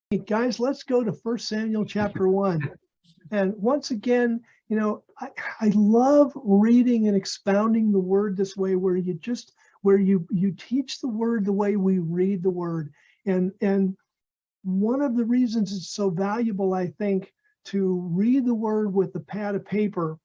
Hey, guys, let's go to 1 Samuel chapter 1. And once again, I love reading and expounding the word this way, where you teach the word the way we read the word. And one of the reasons it's so valuable, I think, to read the word with a pad of paper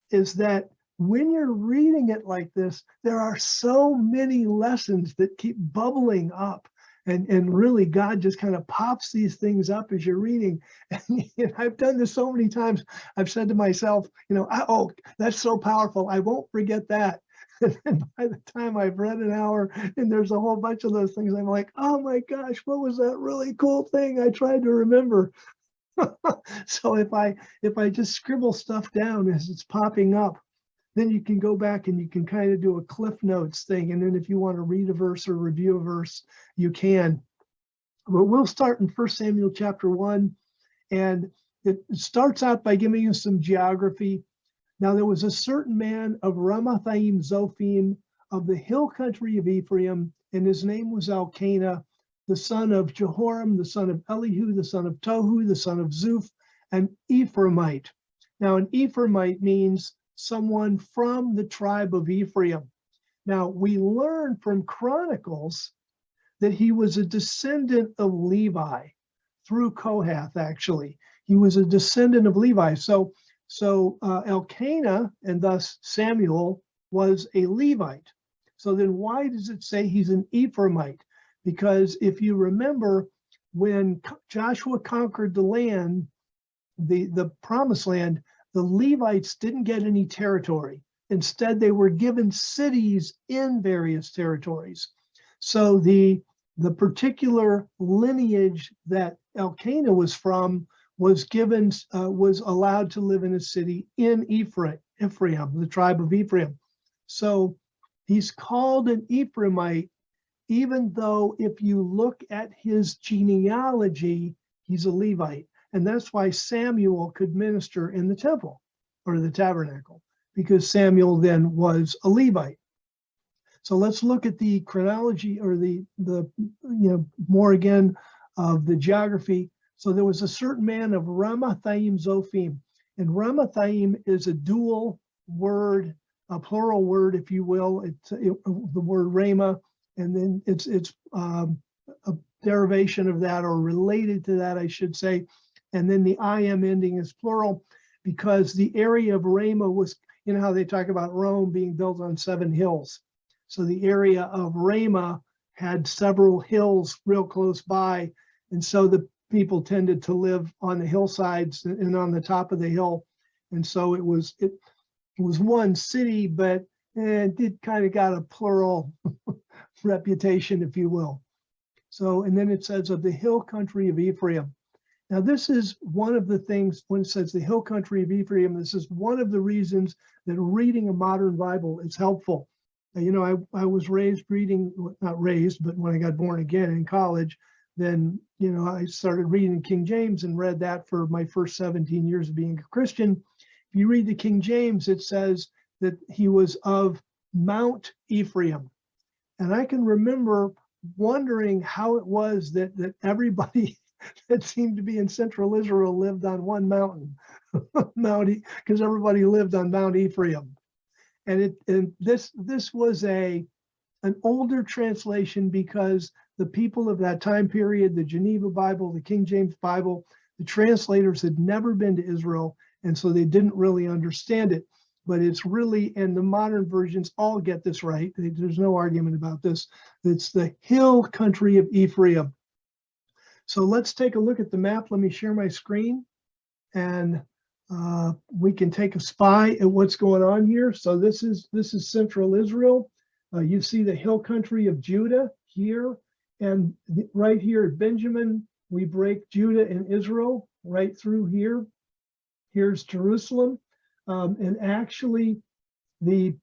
is that when you're reading it like this, there are so many lessons that keep bubbling up. And really, God just kind of pops these things up as you're reading. And I've done this so many times. I've said to myself, oh, that's so powerful. I won't forget that. And then by the time I've read an hour and there's a whole bunch of those things, I'm like, oh my gosh, what was that really cool thing I tried to remember? So if I just scribble stuff down as it's popping up, then you can go back and you can kind of do a Cliff Notes thing. And then if you want to read a verse or review a verse, you can. But we'll start in 1 Samuel chapter 1. And it starts out by giving us some geography. Now there was a certain man of Ramathaim Zophim of the hill country of Ephraim, and his name was Elkanah, the son of Jehoram, the son of Elihu, the son of Tohu, the son of Zuph, an Ephraimite. Now an Ephraimite means someone from the tribe of Ephraim. Now we learn from Chronicles that he was a descendant of Levi through Kohath. Actually, he was a descendant of Levi. So Elkanah, and thus Samuel, was a Levite. So then why does it say he's an Ephraimite? Because if you remember, when Joshua conquered the land, the promised land, the Levites didn't get any territory. Instead, they were given cities in various territories. So the particular lineage that Elkanah was from was allowed to live in a city in Ephraim, the tribe of Ephraim. So he's called an Ephraimite, even though if you look at his genealogy, he's a Levite. And that's why Samuel could minister in the temple or the tabernacle, because Samuel then was a Levite. So let's look at the chronology, or the more again of the geography. So there was a certain man of Ramathaim Zophim, and Ramathaim is a dual word, a plural word, if you will. It's the word Rama, and then it's a derivation of that, or related to that, I should say. And then the im ending is plural, because the area of Ramah was, how they talk about Rome being built on 7 hills. So the area of Ramah had several hills real close by. And so the people tended to live on the hillsides and on the top of the hill. And so it was one city, but it did kind of got a plural reputation, if you will. So, and then it says of the hill country of Ephraim. Now, this is one of the things, when it says the hill country of Ephraim, this is one of the reasons that reading a modern Bible is helpful. I was raised reading, not raised, but when I got born again in college, then, I started reading King James and read that for my first 17 years of being a Christian. If you read the King James, it says that he was of Mount Ephraim. And I can remember wondering how it was that everybody that seemed to be in central Israel lived on one mountain, because everybody lived on Mount Ephraim. And this was an older translation, because the people of that time period, the Geneva Bible, the King James Bible, the translators had never been to Israel, and so they didn't really understand it. But it's really, and the modern versions all get this right. There's no argument about this. It's the hill country of Ephraim. So let's take a look at the map. Let me share my screen, and we can take a spy at what's going on here. So this is central Israel. You see the hill country of Judah here, and right here at Benjamin, we break Judah and Israel right through here. Here's Jerusalem, and actually the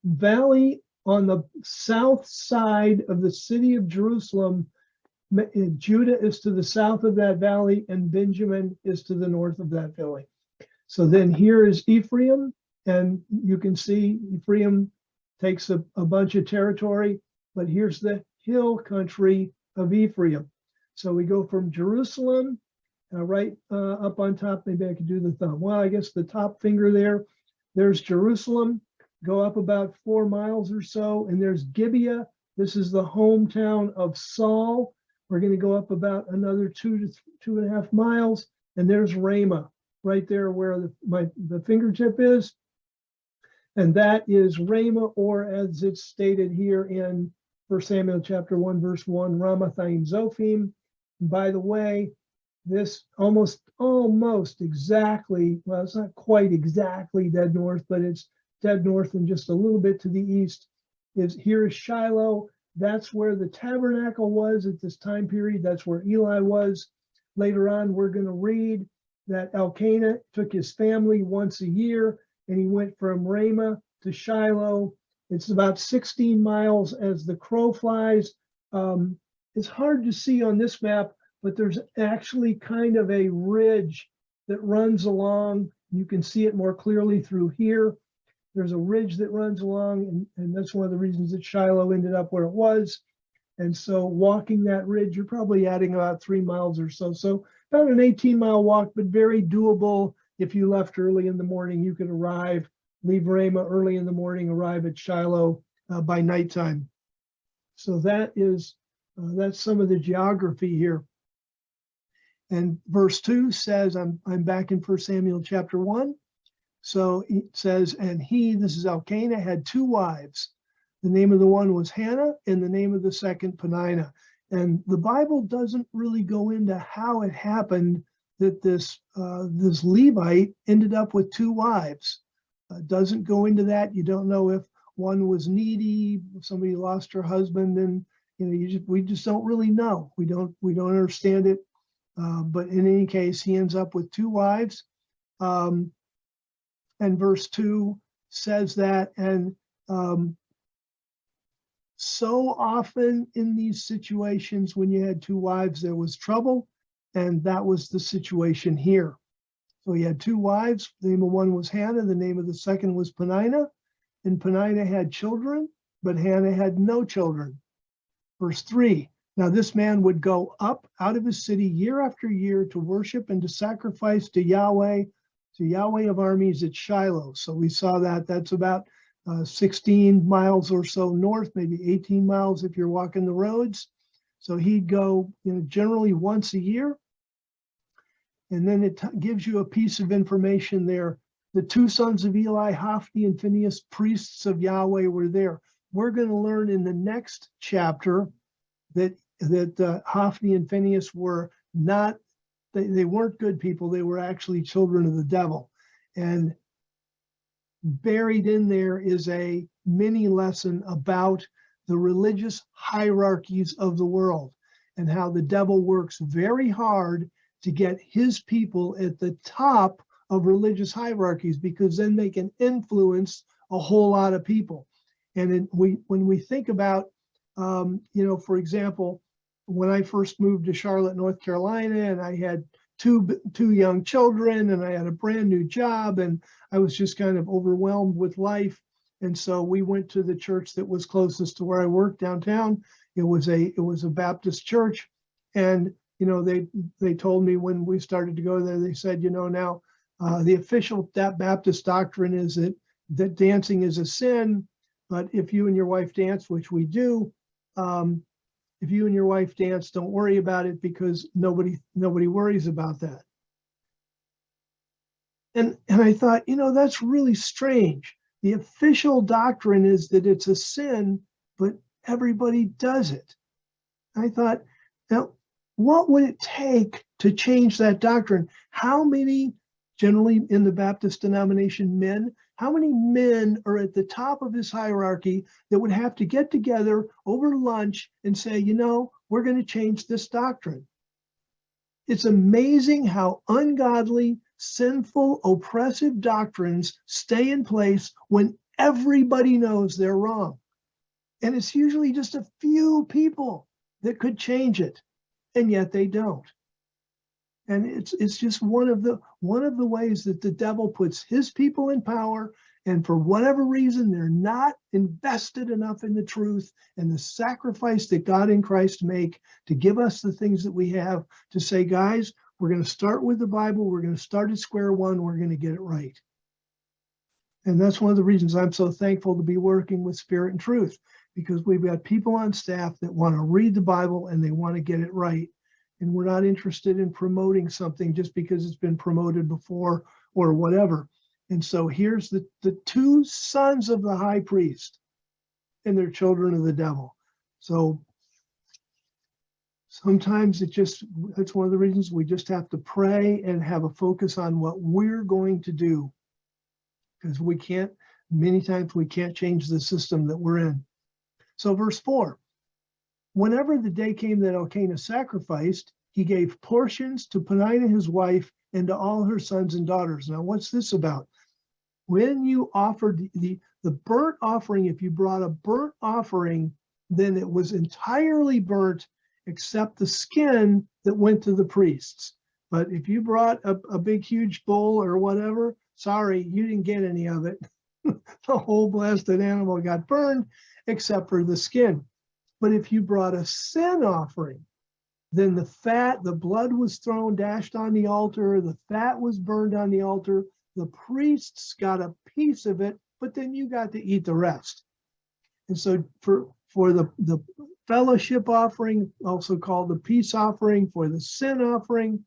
valley on the south side of the city of Jerusalem, Judah is to the south of that valley, and Benjamin is to the north of that valley. So then here is Ephraim, and you can see Ephraim takes a bunch of territory, but here's the hill country of Ephraim. So we go from Jerusalem, right up on top. Maybe I could do the thumb. Well, I guess the top finger there's Jerusalem. Go up about 4 miles or so, and there's Gibeah. This is the hometown of Saul. We're going to go up about another 2 to 2.5 miles, and there's Ramah, right there where the fingertip is. And that is Ramah, or as it's stated here in 1 Samuel chapter 1, verse 1, Ramathaim Zophim. And by the way, this almost exactly, well, it's not quite exactly dead north, but it's dead north and just a little bit to the east. Here is Shiloh. That's where the tabernacle was at this time period. That's where Eli was. Later on, we're going to read that Elkanah took his family once a year, and he went from Ramah to Shiloh. It's about 16 miles as the crow flies. It's hard to see on this map, but there's actually kind of a ridge that runs along. You can see it more clearly through here. There's a ridge that runs along, and that's one of the reasons that Shiloh ended up where it was. And so walking that ridge, you're probably adding about 3 miles or so. So about an 18-mile walk, but very doable. If you left early in the morning, you could leave Ramah early in the morning, arrive at Shiloh by nighttime. So that's some of the geography here. And verse 2 says, I'm back in 1 Samuel chapter 1. So it says, and this is Elkanah, had 2 wives. The name of the one was Hannah, and the name of the second, Penninah. And the Bible doesn't really go into how it happened that this Levite ended up with 2 wives. Doesn't go into that. You don't know if one was needy, if somebody lost her husband, and we just don't really know. We don't understand it. But in any case, he ends up with 2 wives. And verse 2 says that, and so often in these situations when you had 2 wives, there was trouble, and that was the situation here. So he had 2 wives. The name of one was Hannah. The name of the second was Penninah. And Penninah had children, but Hannah had no children. Verse 3, now this man would go up out of his city year after year to worship and to sacrifice to Yahweh of armies at Shiloh. So we saw that. That's about 16 miles or so north, maybe 18 miles if you're walking the roads. So he'd go, generally once a year. And then it gives you a piece of information there. The 2 sons of Eli, Hophni and Phineas, priests of Yahweh, were there. We're going to learn in the next chapter that Hophni and Phineas were not, they weren't good people. They were actually children of the devil. And buried in there is a mini lesson about the religious hierarchies of the world and how the devil works very hard to get his people at the top of religious hierarchies, because then they can influence a whole lot of people. And when we think about, for example, when I first moved to Charlotte, North Carolina, and I had two young children, and I had a brand new job, and I was just kind of overwhelmed with life. And so we went to the church that was closest to where I worked downtown. It was a Baptist church, and they told me when we started to go there, they said, now the official Baptist doctrine is that dancing is a sin, but if you and your wife dance, which we do, if you and your wife dance, don't worry about it, because nobody worries about that. And I thought, that's really strange. The official doctrine is that it's a sin, but everybody does it. I thought, now, what would it take to change that doctrine? How many, generally in the Baptist denomination, men, how many men are at the top of this hierarchy that would have to get together over lunch and say, we're going to change this doctrine? It's amazing how ungodly, sinful, oppressive doctrines stay in place when everybody knows they're wrong. And it's usually just a few people that could change it, and yet they don't. And it's just one of the ways that the devil puts his people in power And for whatever reason, they're not invested enough in the truth and the sacrifice that God in Christ make to give us the things that we have, to say, guys, we're going to start with the Bible. We're going to start at square one. We're going to get it right. And that's one of the reasons I'm so thankful to be working with Spirit and Truth, because we've got people on staff that want to read the Bible and they want to get it right. And we're not interested in promoting something just because it's been promoted before or whatever. And so here's the two sons of the high priest, and they're children of the devil. So sometimes that's one of the reasons we just have to pray and have a focus on what we're going to do. Because many times we can't change the system that we're in. So verse 4, whenever the day came that Elkanah sacrificed, he gave portions to Penninah his wife and to all her sons and daughters. Now, what's this about? When you offered the burnt offering, if you brought a burnt offering, then it was entirely burnt except the skin that went to the priests. But if you brought a big, huge bull or whatever, sorry, you didn't get any of it. The whole blasted animal got burned except for the skin. But if you brought a sin offering, then the fat, the blood was dashed on the altar, the fat was burned on the altar, the priests got a piece of it, but then you got to eat the rest. And so for the fellowship offering, also called the peace offering, for the sin offering,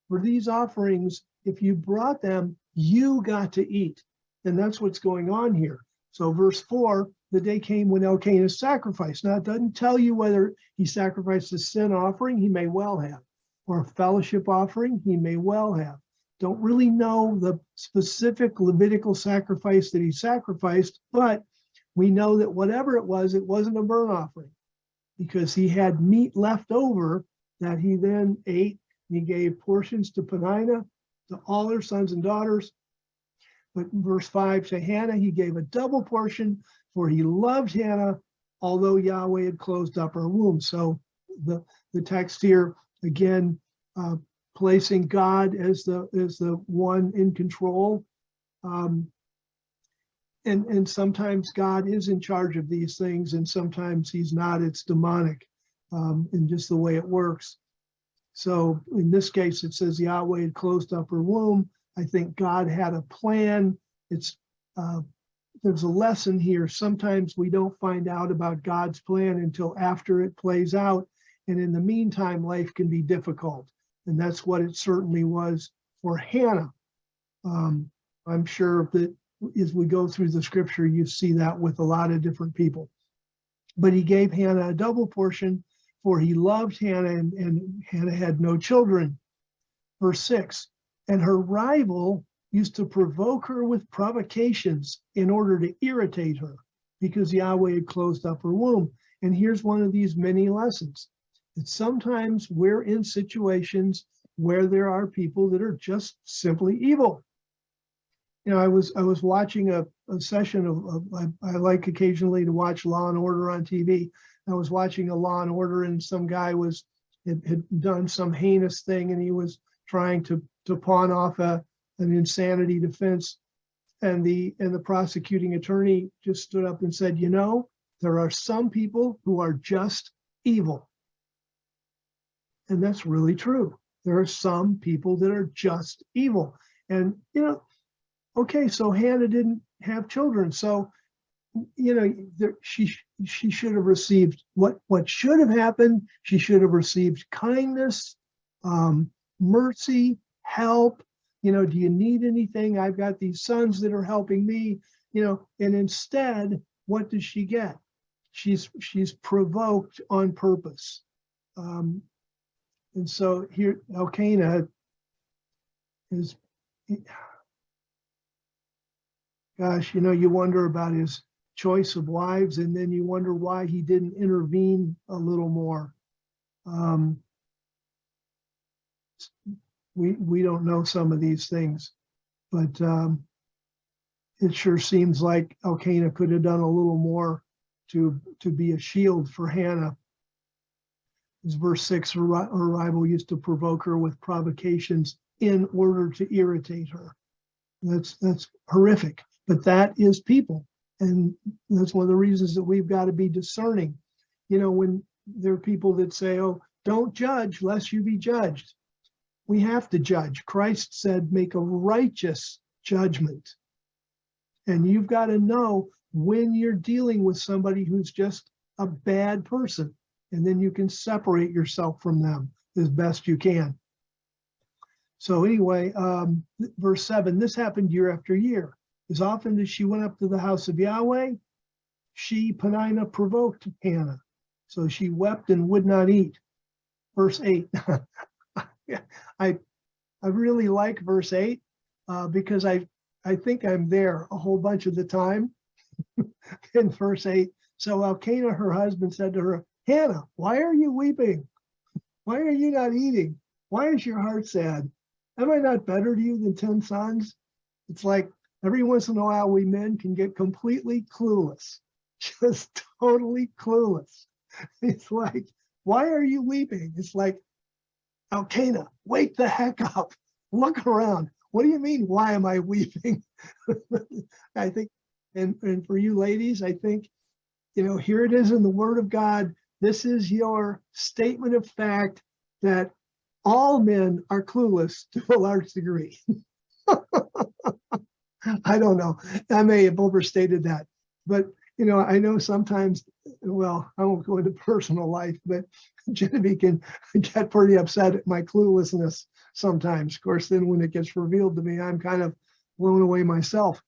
for these offerings, if you brought them, you got to eat. And that's what's going on here. So verse 4, the day came when Elkanah sacrificed. Now, it doesn't tell you whether he sacrificed a sin offering, he may well have, or a fellowship offering, he may well have. Don't really know the specific Levitical sacrifice that he sacrificed, but we know that whatever it wasn't a burnt offering, because he had meat left over that he then ate. He gave portions to Penninah, to all her sons and daughters. But in verse 5, to Hannah, he gave a double portion, for he loved Hannah, although Yahweh had closed up her womb. So the text here, again, placing God as the one in control. And sometimes God is in charge of these things, and sometimes he's not. It's demonic in just the way it works. So in this case, it says Yahweh had closed up her womb. I think God had a plan. There's a lesson here. Sometimes we don't find out about God's plan until after it plays out. And in the meantime, life can be difficult. And that's what it certainly was for Hannah. I'm sure that as we go through the scripture, you see that with a lot of different people. But he gave Hannah a double portion, for he loved Hannah, and Hannah had no children. Verse 6, and her rival used to provoke her with provocations in order to irritate her, because Yahweh had closed up her womb. And here's one of these many lessons. That sometimes we're in situations where there are people that are just simply evil. You know, I was watching a session of I like occasionally to watch Law and Order on TV. I was watching a Law and Order, and some guy had done some heinous thing, and he was trying to pawn off an insanity defense. And the prosecuting attorney just stood up and said, you know, there are some people who are just evil. And that's really true. There are some people that are just evil. And, you know, okay, so Hannah didn't have children. So, you know, she should have received what should have happened. She should have received kindness, mercy, help. You know, do you need anything? I've got these sons that are helping me, you know, and instead, what does she get? She's provoked on purpose. And so here, Elkanah is, gosh, you know, you wonder about his choice of wives, and then you wonder why he didn't intervene a little more. We don't know some of these things, but it sure seems like Elkanah could have done a little more to be a shield for Hannah. As verse 6, her rival used to provoke her with provocations in order to irritate her. That's horrific, but that is people. And that's one of the reasons that we've got to be discerning. You know, when there are people that say, oh, don't judge lest you be judged. We have to judge. Christ said, make a righteous judgment. And you've got to know when you're dealing with somebody who's just a bad person. And then you can separate yourself from them as best you can. So anyway, verse 7, this happened year after year. As often as she went up to the house of Yahweh, she, Penninah, provoked Hannah. So she wept and would not eat. Verse 8. I really like verse 8 because I think I'm there a whole bunch of the time. In verse 8, so Elkanah, her husband, said to her, Hannah, why are you weeping? Why are you not eating? Why is your heart sad? Am I not better to you than 10 sons? It's like every once in a while we men can get completely clueless, just totally clueless. It's like, why are you weeping? It's like, Elkanah, wake the heck up. Look around. What do you mean, why am I weeping? I think, and for you ladies, I think, you know, here it is in the Word of God. This is your statement of fact that all men are clueless to a large degree. I don't know. I may have overstated that. But, you know, I know sometimes, well, I won't go into personal life, but Genevieve can get pretty upset at my cluelessness sometimes. Of course, then when it gets revealed to me, I'm kind of blown away myself.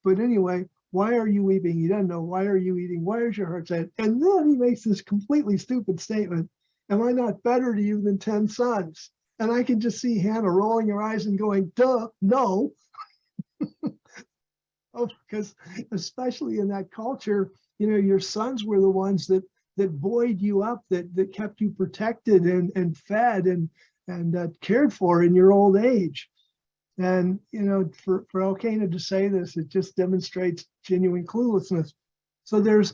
But anyway, why are you weeping? He doesn't know. Why are you eating? Why is your heart sad? And then he makes this completely stupid statement. Am I not better to you than 10 sons? And I can just see Hannah rolling her eyes and going, duh, no. Oh, because especially in that culture, you know, your sons were the ones that buoyed you up, that kept you protected and fed and cared for in your old age. And, you know, for Elkanah to say this, it just demonstrates genuine cluelessness. So there's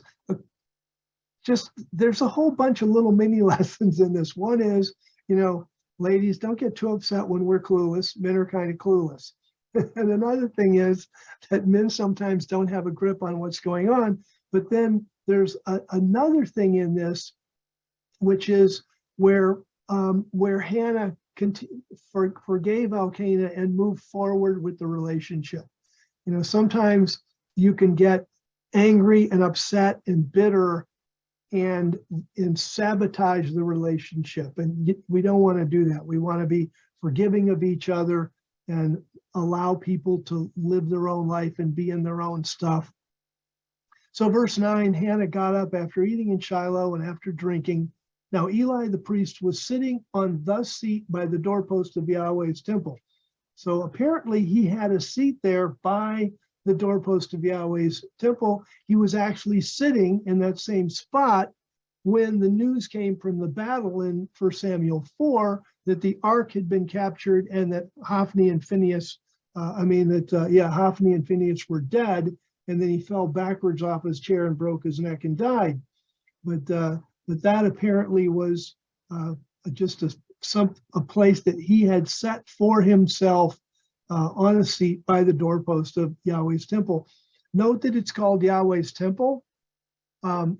a whole bunch of little mini lessons in this. One is, you know, ladies, don't get too upset when we're clueless. Men are kind of clueless. And another thing is that men sometimes don't have a grip on what's going on. But then there's another thing in this, which is where Hannah forgave Elkanah and moved forward with the relationship. You know, sometimes you can get angry and upset and bitter and sabotage the relationship. And we don't want to do that. We want to be forgiving of each other and allow people to live their own life and be in their own stuff. So verse 9, Hannah got up after eating in Shiloh and after drinking. Now Eli the priest was sitting on the seat by the doorpost of Yahweh's temple. So apparently he had a seat there by the doorpost of Yahweh's temple. He was actually sitting in that same spot when the news came from the battle in 1 Samuel 4 that the ark had been captured and that Hophni and Phineas, Hophni and Phineas were dead. And then he fell backwards off his chair and broke his neck and died. But that apparently was just a place that he had set for himself on a seat by the doorpost of Yahweh's temple. Note that it's called Yahweh's temple.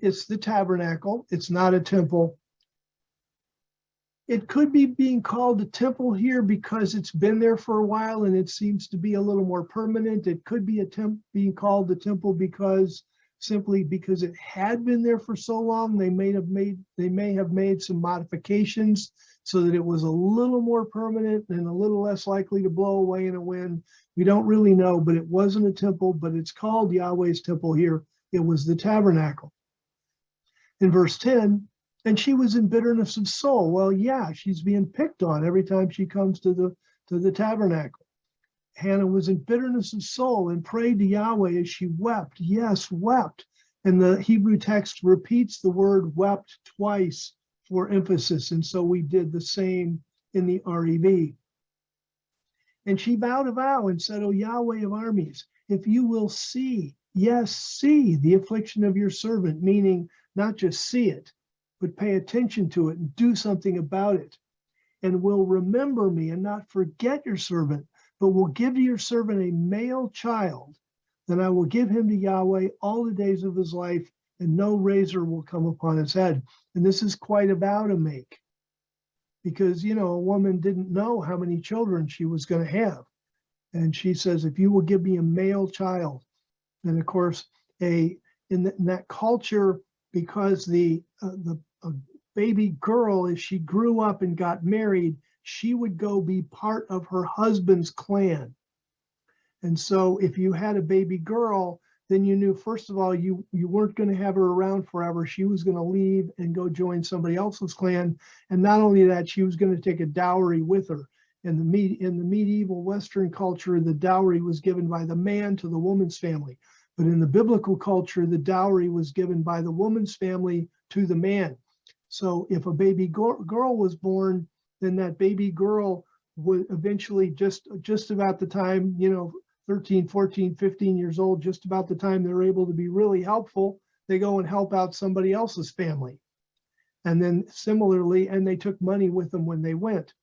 It's the tabernacle. It's not a temple. It could be being called a temple here because it's been there for a while and it seems to be a little more permanent. It could be being called the temple simply because it had been there for so long. They may have made some modifications so that it was a little more permanent and a little less likely to blow away in a wind. We don't really know, but it wasn't a temple, but it's called Yahweh's temple here. It was the tabernacle. In verse 10, and she was in bitterness of soul. Well, yeah, she's being picked on every time she comes to the tabernacle. Hannah was in bitterness of soul and prayed to Yahweh as she wept. Yes, wept. And the Hebrew text repeats the word wept twice for emphasis. And so we did the same in the REV. And she vowed a vow and said, O Yahweh of armies, if you will see, yes, see the affliction of your servant, meaning not just see it, but pay attention to it and do something about it, and will remember me and not forget your servant, but will give to your servant a male child, then I will give him to Yahweh all the days of his life, and no razor will come upon his head. And this is quite a vow to make, because, you know, a woman didn't know how many children she was going to have. And she says, if you will give me a male child, then of course, in that culture, because the baby girl, as she grew up and got married, she would go be part of her husband's clan. And so if you had a baby girl, then you knew, first of all, you weren't going to have her around forever. She was going to leave and go join somebody else's clan. And not only that, she was going to take a dowry with her. In the medieval Western culture, the dowry was given by the man to the woman's family. But in the biblical culture, the dowry was given by the woman's family to the man. So if a baby girl was born, then that baby girl would eventually, just about the time, you know, 13, 14, 15 years old, just about the time they're able to be really helpful, they go and help out somebody else's family. And then similarly, and they took money with them when they went.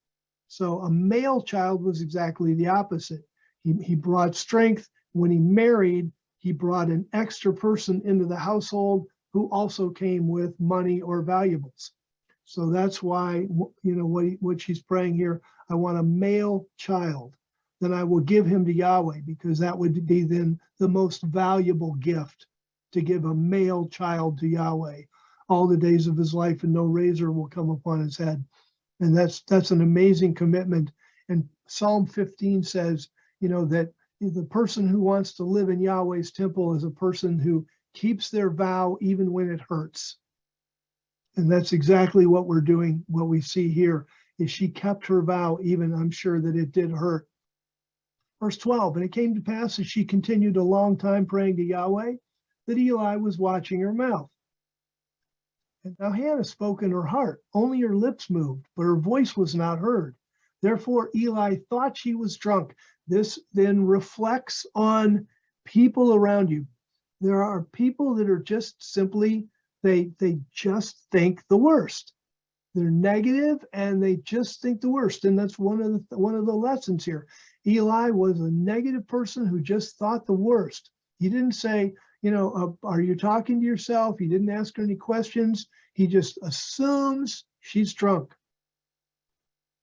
So a male child was exactly the opposite. He brought strength. When he married, he brought an extra person into the household who also came with money or valuables. So that's why, you know, what she's praying here, I want a male child. Then I will give him to Yahweh, because that would be then the most valuable gift, to give a male child to Yahweh all the days of his life, and no razor will come upon his head. And that's an amazing commitment. And Psalm 15 says, you know, that the person who wants to live in Yahweh's temple is a person who keeps their vow even when it hurts. And that's exactly what we're doing. What we see here is she kept her vow, even, I'm sure that it did hurt. Verse 12, and it came to pass as she continued a long time praying to Yahweh, that Eli was watching her mouth. And now Hannah spoke in her heart, only her lips moved, but her voice was not heard. Therefore Eli thought she was drunk. This then reflects on people around you. There are people that are just simply, they just think the worst. They're negative and they just think the worst. And that's one of the lessons here. Eli was a negative person who just thought the worst. He didn't say, you know, are you talking to yourself? He didn't ask her any questions. He just assumes she's drunk.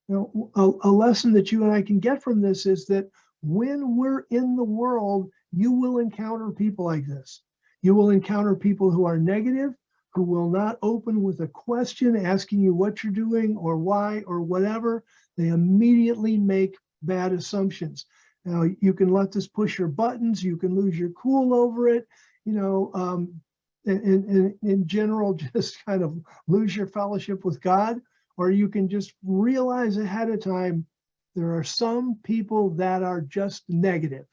You know, a lesson that you and I can get from this is that when we're in the world, you will encounter people like this. You will encounter people who are negative, who will not open with a question asking you what you're doing or why or whatever. They immediately make bad assumptions. Now, you can let this push your buttons. You can lose your cool over it. You know, in general, just kind of lose your fellowship with God. Or you can just realize ahead of time, there are some people that are just negative.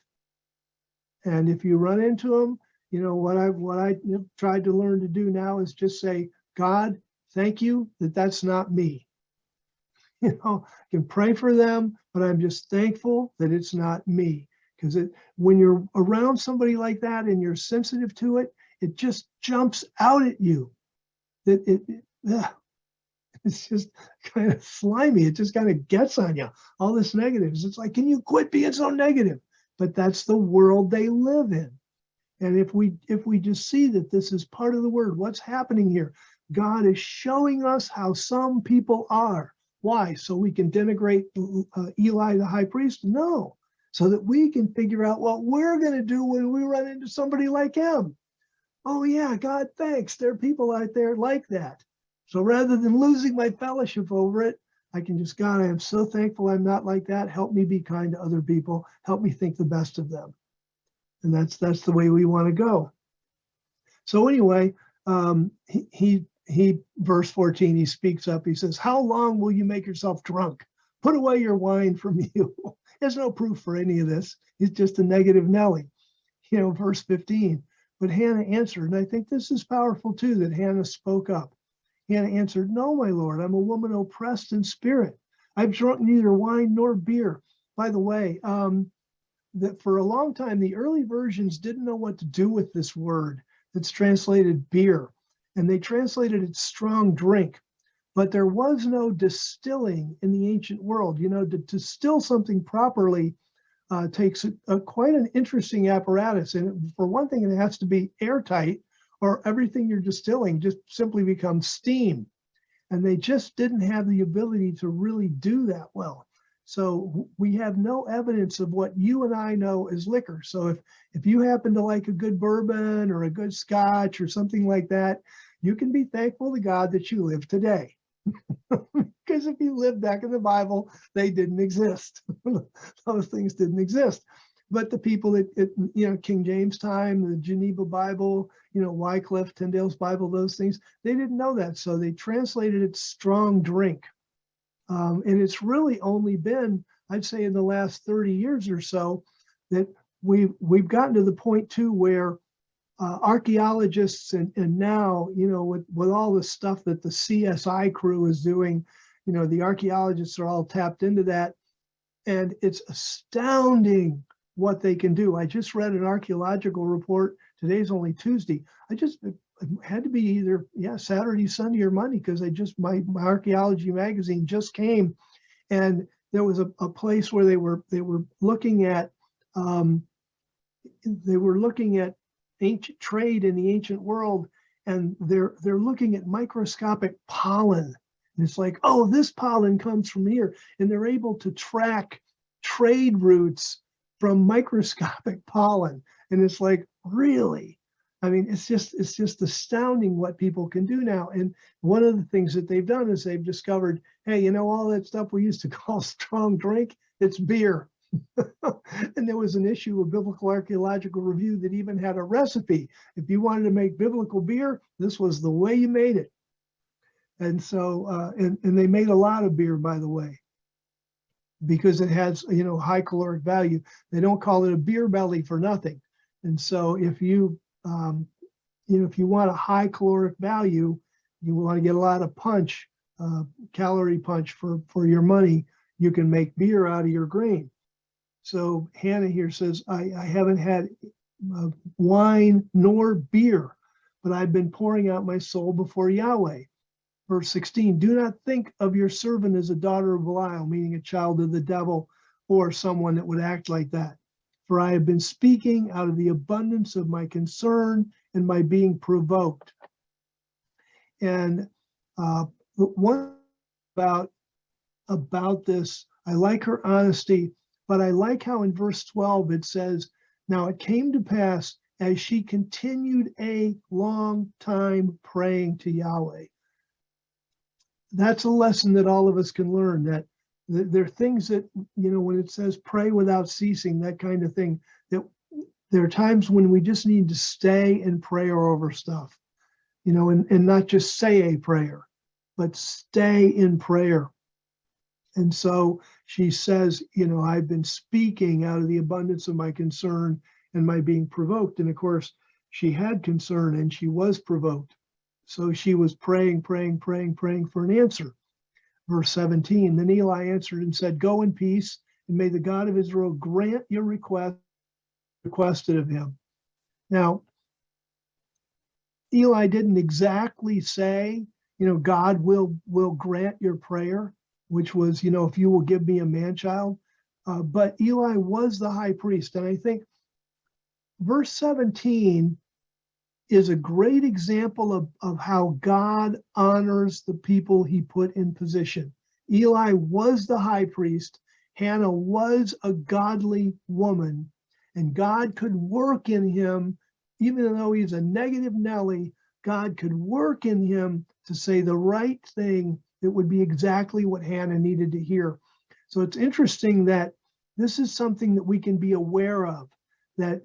And if you run into them, you know, what I tried to learn to do now is just say, God, thank you that that's not me. You know, I can pray for them, but I'm just thankful that it's not me. Because when you're around somebody like that and you're sensitive to it, it just jumps out at you. It's just kind of slimy. It just kind of gets on you. All this negatives. It's like, can you quit being so negative? But that's the world they live in. And if we just see that this is part of the word, what's happening here? God is showing us how some people are. Why? So we can denigrate Eli the high priest? No. So that we can figure out what we're going to do when we run into somebody like him. Oh yeah, God, thanks. There are people out there like that. So rather than losing my fellowship over it, I can just, God, I am so thankful I'm not like that. Help me be kind to other people. Help me think the best of them. And that's the way we want to go. So anyway, he verse 14, he speaks up. He says, how long will you make yourself drunk? Put away your wine from you. There's no proof for any of this. He's just a negative Nelly. You know, verse 15. But Hannah answered, and I think this is powerful too, that Hannah spoke up. Hannah answered, no, my Lord, I'm a woman oppressed in spirit. I've drunk neither wine nor beer. By the way, that for a long time, the early versions didn't know what to do with this word that's translated beer, and they translated it strong drink. But there was no distilling in the ancient world. You know, to distill something properly takes quite an interesting apparatus. And for one thing, it has to be airtight, or everything you're distilling just simply becomes steam. And they just didn't have the ability to really do that well. So we have no evidence of what you and I know as liquor. So if you happen to like a good bourbon or a good scotch or something like that, you can be thankful to God that you live today. Because if you lived back in the Bible, they didn't exist. Those things didn't exist. But the people that, King James time, the Geneva Bible, Wycliffe, Tyndale's Bible, those things, they didn't know that. So they translated it strong drink. And it's really only been, I'd say, in the last 30 years or so that we've gotten to the point too where archaeologists and now, with all the stuff that the CSI crew is doing, the archaeologists are all tapped into that. And it's astounding what they can do. I just read an archaeological report. Today's only Tuesday. It had to be either Saturday, Sunday, or Monday, because my archaeology magazine just came, and there was a place where they were looking at ancient trade in the ancient world, and they're looking at microscopic pollen. And it's like, oh, this pollen comes from here, and they're able to track trade routes from microscopic pollen. And it's like, really? I mean, it's just astounding what people can do now. And one of the things that they've done is they've discovered, hey, all that stuff we used to call strong drink, it's beer. And there was an issue of Biblical Archaeological Review that even had a recipe. If you wanted to make biblical beer, this was the way you made it. And so, and they made a lot of beer, by the way, because it has, high caloric value. They don't call it a beer belly for nothing. And so if you want a high caloric value, you want to get a lot of punch, calorie punch for your money, you can make beer out of your grain. So Hannah here says, I haven't had wine nor beer, but I've been pouring out my soul before Yahweh. Verse 16, do not think of your servant as a daughter of Belial, meaning a child of the devil or someone that would act like that. For I have been speaking out of the abundance of my concern and my being provoked. And one about this, I like her honesty, but I like how in verse 12 it says, now it came to pass as she continued a long time praying to Yahweh. That's a lesson that all of us can learn, that there are things that, when it says pray without ceasing, that kind of thing, that there are times when we just need to stay in prayer over stuff, and not just say a prayer, but stay in prayer. And so she says, I've been speaking out of the abundance of my concern and my being provoked. And of course, she had concern and she was provoked. So she was praying for an answer. Verse 17, then Eli answered and said, go in peace, and may the God of Israel grant your requested of him. Now, Eli didn't exactly say, God will grant your prayer, which was, if you will give me a man-child. But Eli was the high priest. And I think verse 17 is a great example of how God honors the people he put in position. Eli was the high priest. Hannah was a godly woman, and God could work in him, even though he's a negative Nelly, God could work in him to say the right thing that would be exactly what Hannah needed to hear. So it's interesting that this is something that we can be aware of, that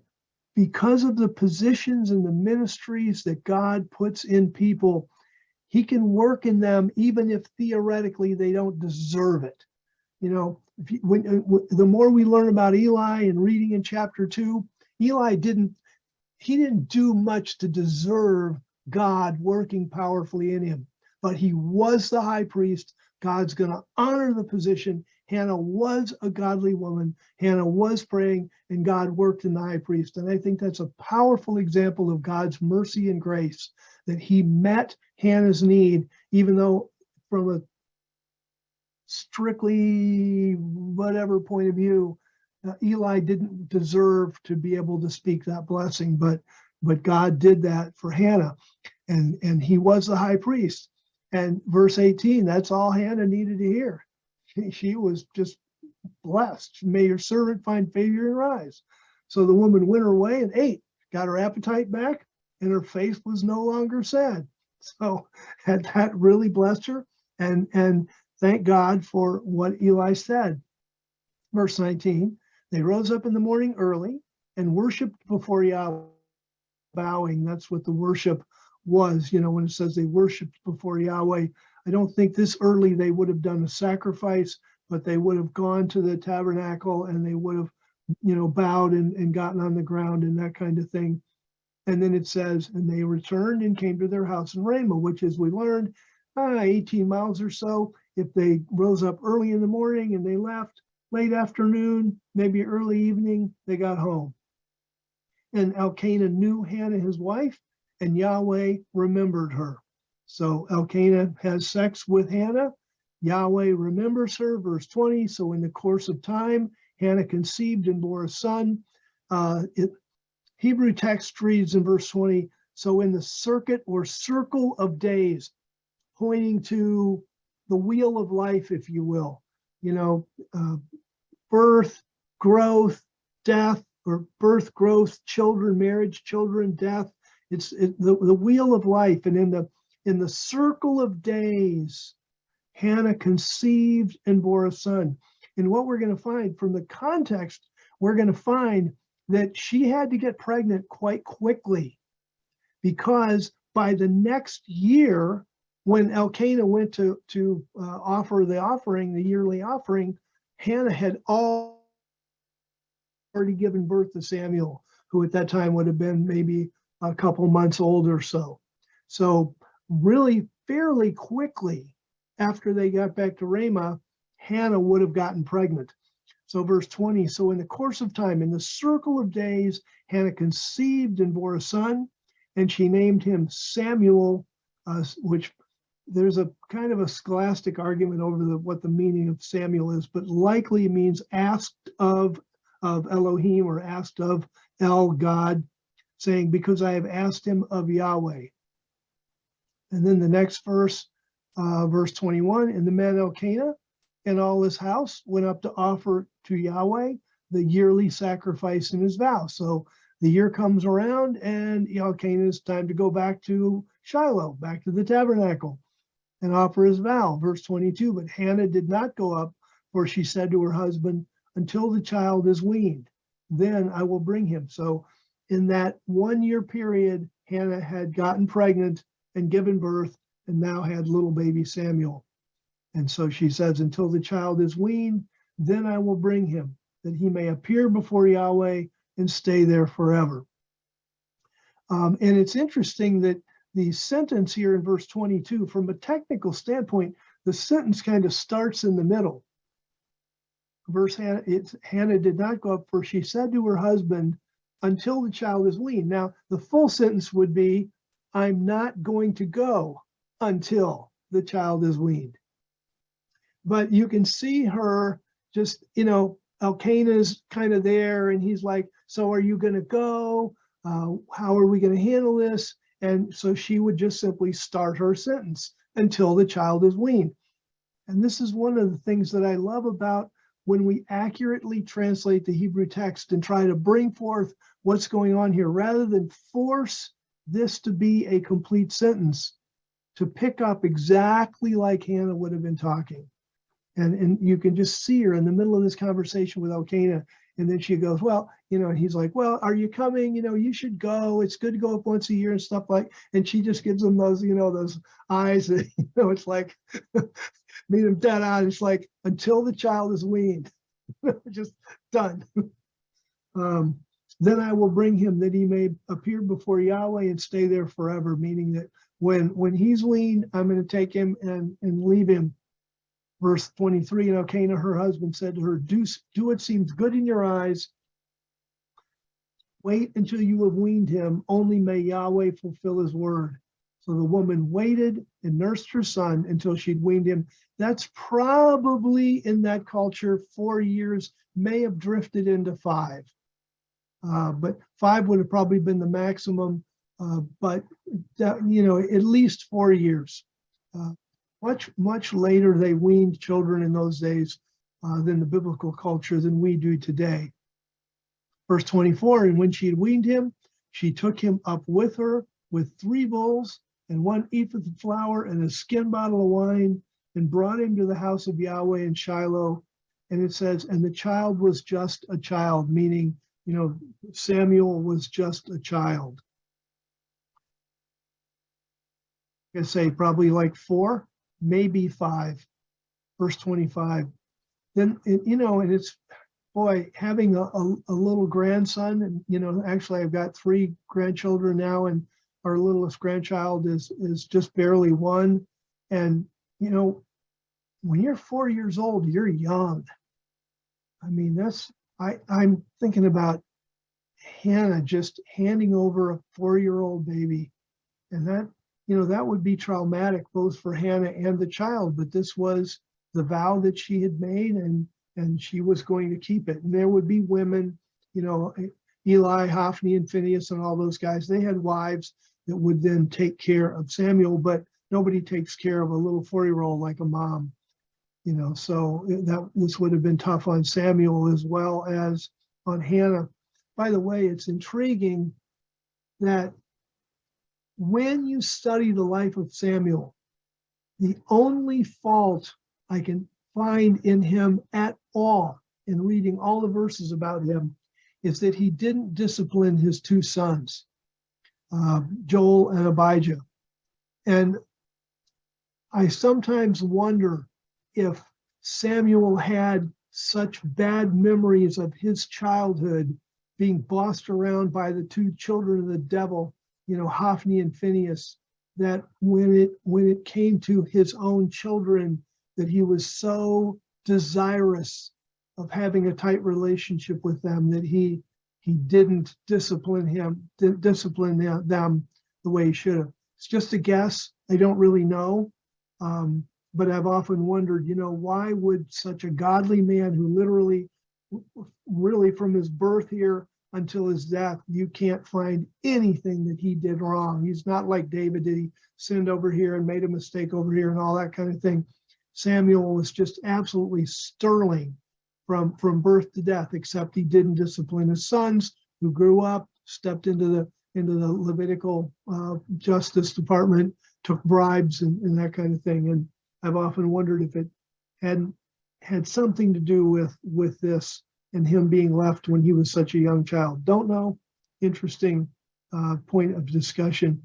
because of the positions and the ministries that God puts in people, he can work in them even if theoretically they don't deserve it. The more we learn about Eli and reading in chapter 2, Eli didn't do much to deserve God working powerfully in him, but he was the high priest. God's going to honor the position. Hannah was a godly woman. Hannah was praying, and God worked in the high priest. And I think that's a powerful example of God's mercy and grace, that he met Hannah's need, even though from a strictly whatever point of view, Eli didn't deserve to be able to speak that blessing, but God did that for Hannah, and he was the high priest. And verse 18, that's all Hannah needed to hear. She was just blessed. May your servant find favor in your eyes. So the woman went her way and ate, got her appetite back, and her face was no longer sad. So that really blessed her. And thank God for what Eli said. Verse 19, they rose up in the morning early and worshiped before Yahweh, bowing. That's what the worship was. When it says they worshiped before Yahweh, I don't think this early they would have done a sacrifice, but they would have gone to the tabernacle and they would have, bowed and gotten on the ground and that kind of thing. And then it says, and they returned and came to their house in Ramah, which, as we learned, 18 miles or so. If they rose up early in the morning and they left late afternoon, maybe early evening, they got home. And Elkanah knew Hannah, his wife, and Yahweh remembered her. So Elkanah has sex with Hannah. Yahweh remembers her, verse 20. So in the course of time, Hannah conceived and bore a son. Hebrew text reads in verse 20, so in the circuit or circle of days, pointing to the wheel of life, if you will, birth, growth, death, or birth, growth, children, marriage, children, death. It's the wheel of life. And in the circle of days, Hannah conceived and bore a son. And what we're going to find from the context, we're going to find that she had to get pregnant quite quickly, because by the next year, when Elkanah went to offer the offering, the yearly offering, Hannah had already given birth to Samuel, who at that time would have been maybe a couple months old or so. So really fairly quickly after they got back to Ramah, Hannah would have gotten pregnant. So verse 20, so in the course of time, in the circle of days, Hannah conceived and bore a son, and she named him Samuel, which there's a kind of a scholastic argument over what the meaning of Samuel is, but likely it means asked of Elohim, or asked of El, God, saying, because I have asked him of Yahweh. And then the next verse, verse 21, and the man Elkanah and all his house went up to offer to Yahweh the yearly sacrifice in his vow. So the year comes around and Elkanah, it's time to go back to Shiloh, back to the tabernacle, and offer his vow. Verse 22, but Hannah did not go up, for she said to her husband, until the child is weaned, then I will bring him. So in that 1 year period, Hannah had gotten pregnant and given birth, and now had little baby Samuel. And so she says, until the child is weaned, then I will bring him, that he may appear before Yahweh and stay there forever. And it's interesting that the sentence here in verse 22, from a technical standpoint, the sentence kind of starts in the middle. Verse Hannah did not go up, for she said to her husband, until the child is weaned. Now, the full sentence would be, I'm not going to go until the child is weaned. But you can see her just, Elkanah's kind of there, and he's like, so are you going to go? How are we going to handle this? And so she would just simply start her sentence, until the child is weaned. And this is one of the things that I love about when we accurately translate the Hebrew text and try to bring forth what's going on here, rather than force this to be a complete sentence, to pick up exactly like Hannah would have been talking. And you can just see her in the middle of this conversation with Elkanah. And then she goes, well, and he's like, well, are you coming? You should go. It's good to go up once a year and stuff like, and she just gives him those, those eyes that, it's like, meet him dead on. It's like, until the child is weaned, just done. Then I will bring him, that he may appear before Yahweh and stay there forever. Meaning that when he's weaned, I'm going to take him and leave him. Verse 23, and Elkanah, her husband, said to her, do what seems good in your eyes. Wait until you have weaned him. Only may Yahweh fulfill his word. So the woman waited and nursed her son until she'd weaned him. That's probably in that culture, 4 years, may have drifted into 5. But 5 would have probably been the maximum, but that, at least 4 years. Much later, they weaned children in those days than the biblical culture than we do today. Verse 24, and when she had weaned him, she took him up with her with 3 bulls and 1 ephah of flour and a skin bottle of wine, and brought him to the house of Yahweh in Shiloh. And it says, and the child was just a child, meaning, Samuel was just a child. I say probably like 4, maybe 5. Verse 25. Then, and it's, boy, having a little grandson, and, actually I've got 3 grandchildren now, and our littlest grandchild is just barely 1. And, when you're 4 years old, you're young. I mean, I'm thinking about Hannah just handing over a 4-year-old baby. And that would be traumatic both for Hannah and the child, but this was the vow that she had made, and she was going to keep it. And there would be women, Eli, Hophni and Phineas and all those guys, they had wives that would then take care of Samuel, but nobody takes care of a little 4-year-old like a mom. So this would have been tough on Samuel as well as on Hannah. By the way, it's intriguing that when you study the life of Samuel, the only fault I can find in him at all, in reading all the verses about him, is that he didn't discipline his 2 sons, Joel and Abijah. And I sometimes wonder if Samuel had such bad memories of his childhood being bossed around by the 2 children of the devil, Hophni and Phineas, that when it came to his own children, that he was so desirous of having a tight relationship with them that he didn't discipline them the way he should have. It's just a guess. I don't really know. But I've often wondered, why would such a godly man who really from his birth here until his death, you can't find anything that he did wrong. He's not like David, that he sinned over here and made a mistake over here and all that kind of thing. Samuel was just absolutely sterling from birth to death, except he didn't discipline his sons, who grew up, stepped into the Levitical justice department, took bribes and that kind of thing. And I've often wondered if it had something to do with this and him being left when he was such a young child. Don't know. Interesting point of discussion.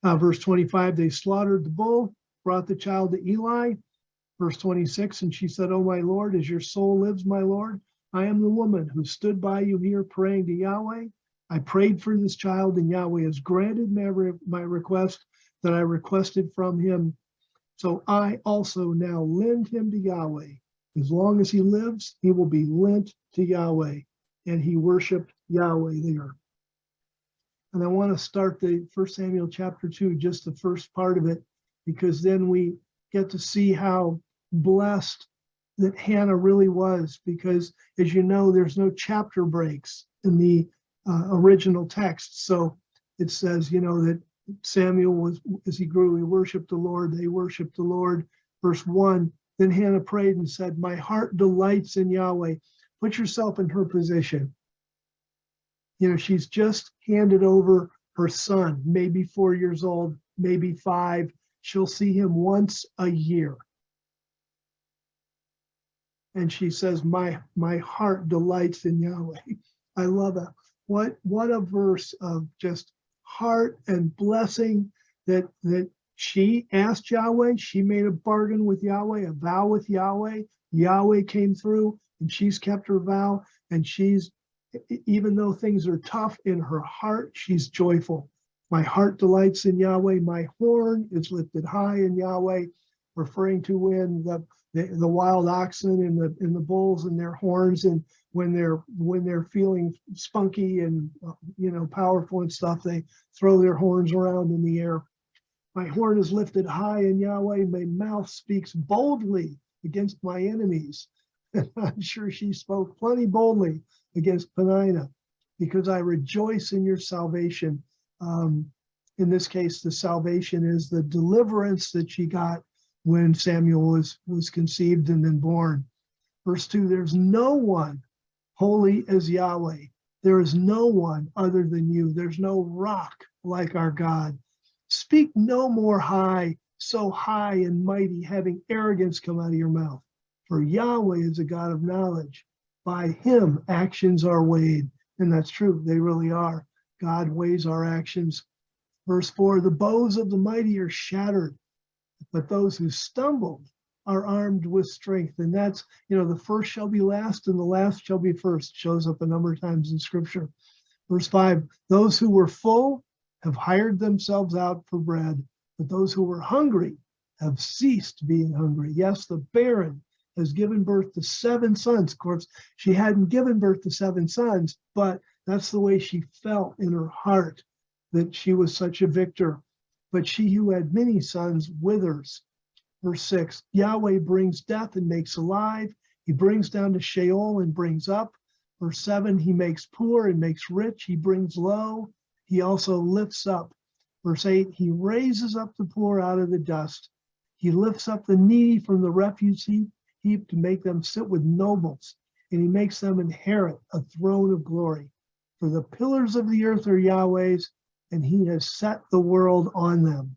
Verse 25, they slaughtered the bull, brought the child to Eli. Verse 26, and she said, "Oh, my Lord, as your soul lives, my Lord, I am the woman who stood by you here praying to Yahweh. I prayed for this child, and Yahweh has granted my request that I requested from him. So I also now lend him to Yahweh. As long as he lives, he will be lent to Yahweh." And he worshiped Yahweh there. And I want to start the 1 Samuel chapter 2, just the first part of it, because then we get to see how blessed that Hannah really was, because as you know, there's no chapter breaks in the original text. So it says, that Samuel was, as he grew, he worshiped the Lord, they worshiped the Lord. Verse 1, then Hannah prayed and said, "My heart delights in Yahweh." Put yourself in her position. She's just handed over her son, maybe 4 years old, maybe 5. She'll see him once a year. And she says, my heart delights in Yahweh. I love that. What a verse of just heart and blessing that she asked Yahweh. She made a bargain with Yahweh, a vow with Yahweh. Yahweh came through and she's kept her vow. And she's, even though things are tough in her heart, she's joyful. My heart delights in Yahweh. My horn is lifted high in Yahweh. referring to when the wild oxen and the bulls and their horns, and when they're feeling spunky and powerful and stuff, they throw their horns around in the air. My horn is lifted high in Yahweh. My mouth speaks boldly against my enemies. And I'm sure she spoke plenty boldly against Penninah, because I rejoice in your salvation. In this case, the salvation is the deliverance that she got when Samuel was conceived and then born. Verse 2, there's no one holy as Yahweh. There is no one other than you. There's no rock like our God. Speak no more so high and mighty, having arrogance come out of your mouth. For Yahweh is a God of knowledge. By him actions are weighed. And that's true, they really are. God weighs our actions. Verse 4, the bows of the mighty are shattered, but those who stumbled are armed with strength. And that's, the first shall be last and the last shall be first. Shows up a number of times in Scripture. Verse 5, those who were full have hired themselves out for bread, but those who were hungry have ceased being hungry. Yes, the barren has given birth to 7 sons. Of course, she hadn't given birth to 7 sons, but that's the way she felt in her heart, that she was such a victor. But she who had many sons withers. Verse 6, Yahweh brings death and makes alive. He brings down to Sheol and brings up. Verse 7, he makes poor and makes rich. He brings low. He also lifts up. Verse 8, he raises up the poor out of the dust. He lifts up the needy from the refuse heap to make them sit with nobles, and he makes them inherit a throne of glory. For the pillars of the earth are Yahweh's, and he has set the world on them.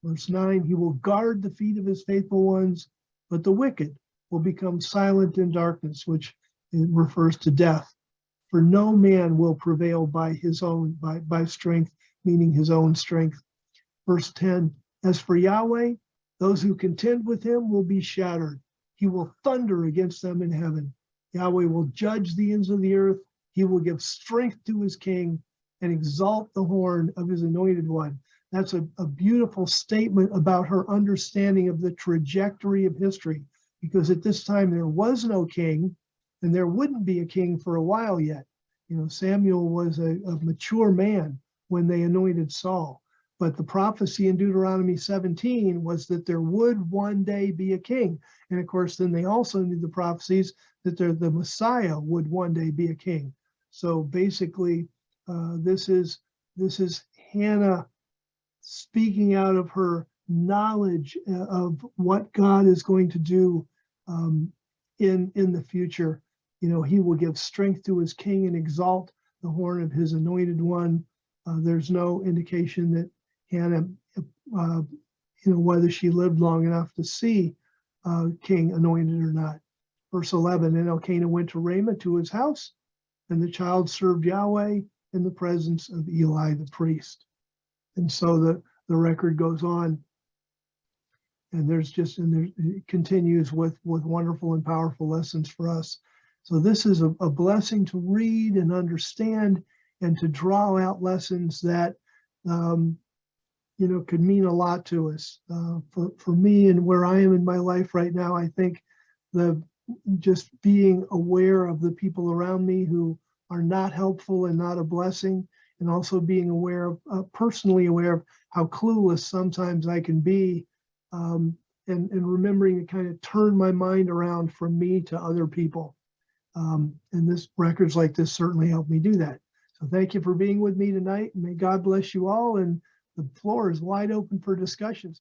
Verse 9, he will guard the feet of his faithful ones, but the wicked will become silent in darkness, which refers to death. For no man will prevail by his own, by strength, meaning his own strength. Verse 10, as for Yahweh, those who contend with him will be shattered. He will thunder against them in heaven. Yahweh will judge the ends of the earth. He will give strength to his king and exalt the horn of his anointed one. That's a beautiful statement about her understanding of the trajectory of history, because at this time there was no king, and there wouldn't be a king for a while yet. Samuel was a mature man when they anointed Saul. But the prophecy in Deuteronomy 17 was that there would one day be a king. And of course, then they also knew the prophecies that the Messiah would one day be a king. So basically, this is Hannah speaking out of her knowledge of what God is going to do in the future. He will give strength to his king and exalt the horn of his anointed one. There's no indication that Hannah, whether she lived long enough to see king anointed or not. Verse 11, and Elkanah went to Ramah to his house, and the child served Yahweh in the presence of Eli the priest. And so the record goes on, and it continues with wonderful and powerful lessons for us. So this is a blessing to read and understand, and to draw out lessons that could mean a lot to us. For me and where I am in my life right now, I think just being aware of the people around me who are not helpful and not a blessing, and also being aware of, personally aware of how clueless sometimes I can be, and remembering to kind of turn my mind around from me to other people. And records like this certainly help me do that. So thank you for being with me tonight. May God bless you all, and the floor is wide open for discussions.